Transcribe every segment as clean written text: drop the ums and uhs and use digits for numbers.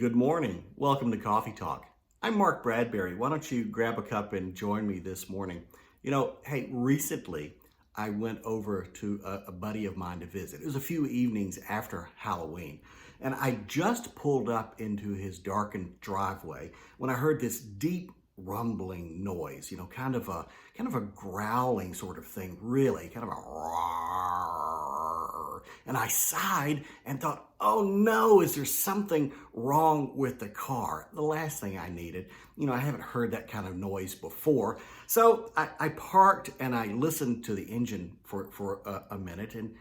Good morning. Welcome to Coffee Talk. I'm Mark Bradberry. Why don't you grab a cup and join me this morning? Hey, recently I went over to a buddy of mine to visit. It was a few evenings after Halloween, and I just pulled up into his darkened driveway when I heard this deep rumbling noise, kind of a growling sort of thing, really, kind of a roar. And I sighed and thought, oh no, is there something wrong with the car? The last thing I needed. I haven't heard that kind of noise before. So I parked and I listened to the engine for a minute and,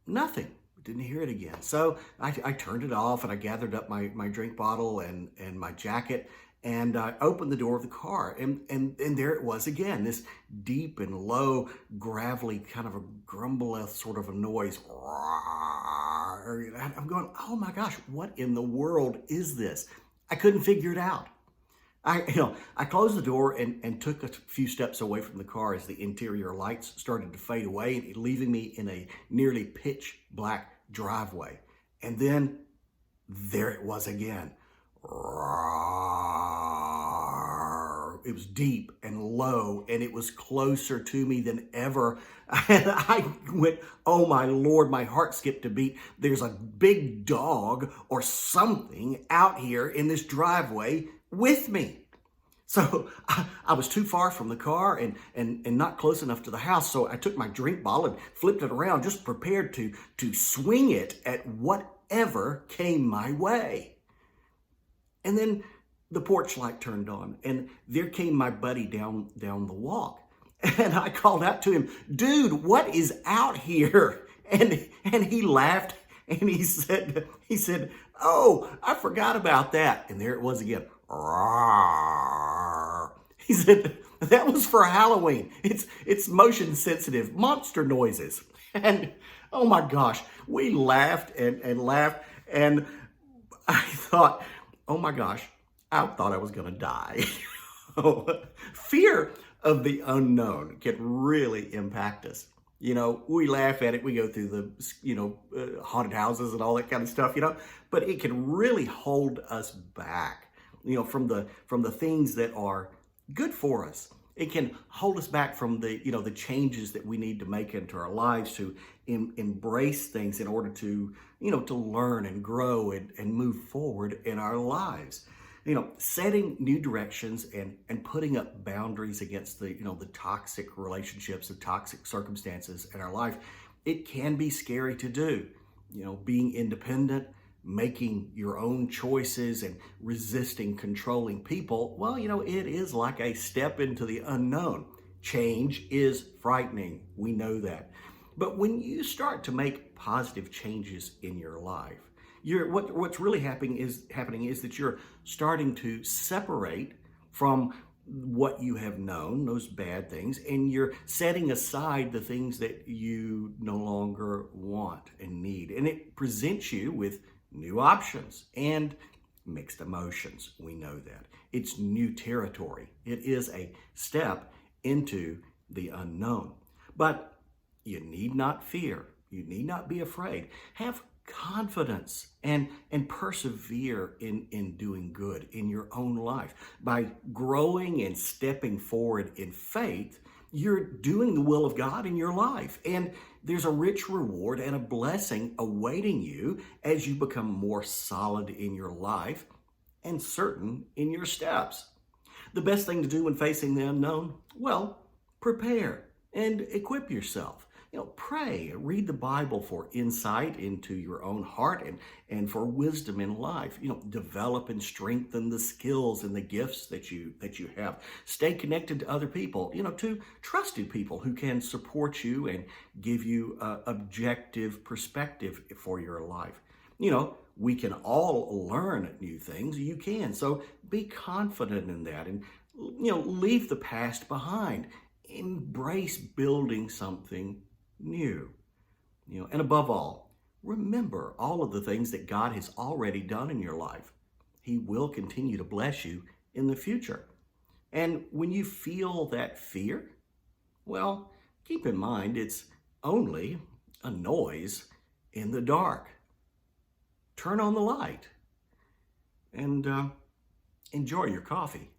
nothing. Didn't hear it again. So I turned it off and I gathered up my drink bottle and my jacket and I opened the door of the car and there it was again, this deep and low, gravelly kind of a grumble sort of a noise. I'm going, oh my gosh, what in the world is this? I couldn't figure it out. I closed the door and took a few steps away from the car as the interior lights started to fade away, leaving me in a nearly pitch black driveway. And then there it was again. It was deep and low, and it was closer to me than ever. And I went, oh my Lord, my heart skipped a beat. There's a big dog or something out here in this driveway with me. So I was too far from the car and not close enough to the house. So I took my drink bottle and flipped it around, just prepared to swing it at whatever came my way. And then the porch light turned on and there came my buddy down the walk. And I called out to him, dude, what is out here? And he laughed and he said, oh, I forgot about that. And there it was again. He said, that was for Halloween. It's motion sensitive monster noises. And oh my gosh, we laughed and laughed. And I thought, oh my gosh, I thought I was going to die. Fear of the unknown can really impact us. We laugh at it. We go through the, haunted houses and all that kind of stuff, but it can really hold us back, from the things that are good for us. It can hold us back from the changes that we need to make into our lives to embrace things in order to, to learn and grow and move forward in our lives. Setting new directions and putting up boundaries against the toxic relationships and toxic circumstances in our life, it can be scary to do. Being independent, making your own choices and resisting controlling people, well, it is like a step into the unknown. Change is frightening. We know that. But when you start to make positive changes in your life, what's really happening is that you're starting to separate from what you have known, those bad things, and you're setting aside the things that you no longer want and need. And it presents you with new options and mixed emotions. We know that. It's new territory. It is a step into the unknown. But you need not fear. You need not be afraid. Have confidence and persevere in doing good in your own life. By growing and stepping forward in faith, you're doing the will of God in your life. And there's a rich reward and a blessing awaiting you as you become more solid in your life and certain in your steps. The best thing to do when facing the unknown? Well, prepare and equip yourself. Pray, read the Bible for insight into your own heart and for wisdom in life. Develop and strengthen the skills and the gifts that you have. Stay connected to other people, to trusted people who can support you and give you objective perspective for your life. We can all learn new things. You can. So be confident in that and, leave the past behind. Embrace building something new, and above all, remember all of the things that God has already done in your life. He will continue to bless you in the future. And when you feel that fear, well, keep in mind it's only a noise in the dark. Turn on the light. and enjoy your coffee.